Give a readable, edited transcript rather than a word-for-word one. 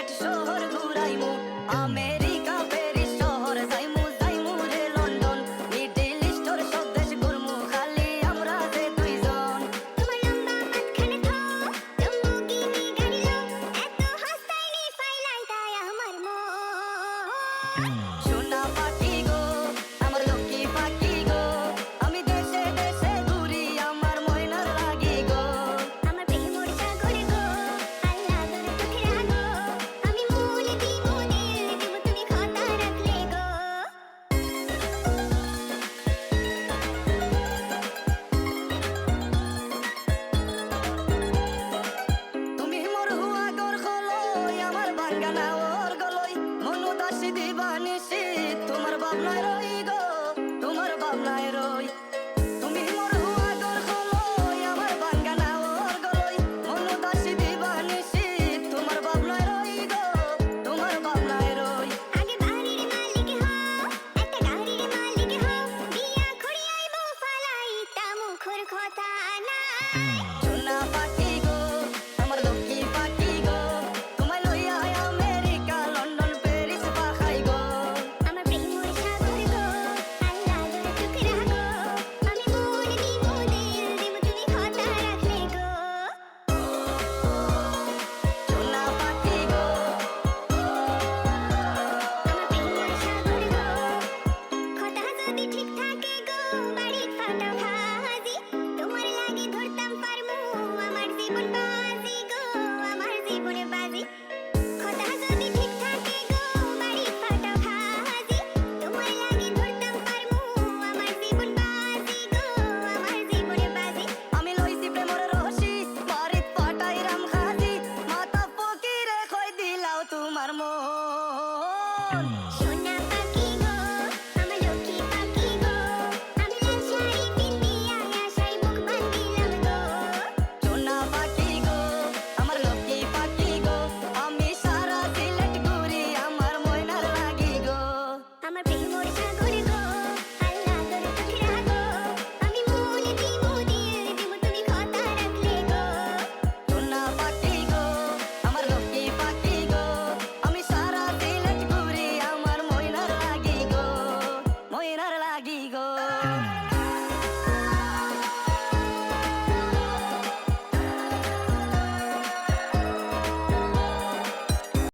সিলেট শহর ঘুরাইমু America Paris শহর যাইমু যাইমু রে লন্ডন মিডল ইস্টর সব দেশ ঘুরমু খালি আমরা যে দুইজন তোমার লম্বা মাঝখানে থো জম্বুগিনি গাড়িলো এত হাসতাইনি ফাইলাই তাই আমার মন সোনা পাখি গো আমার লক্ষ্মী পাখি গো আমি দেশে দেশে ঘুরি আমার ময়নার লাগি গো আমার প্রেমর সাগর গো আল্লাহ তোর চোখে রাগো আমি মূল দিব দিল দিব তুমি কথা রাখলে গো তুমি মোর হুয়া গর খলই আমার বাঙ্গানা ওর গলই মনু দাসী দিবানিসি তোমার ভাবনায় রই গো তোমার ভাবনায় রই তুমি মোর হুয়া গর খলই আমার বাঙ্গানা ওর গলই মনু দাসী দিবানিসি তোমার ভাবনায় রই গো তোমার ভাবনায় রই আগে বাড়ির মালিক হও একটা গাড়ির মালিক হও বিয়া করিয়াই বউ ফালাই তা মুখের কথা নাই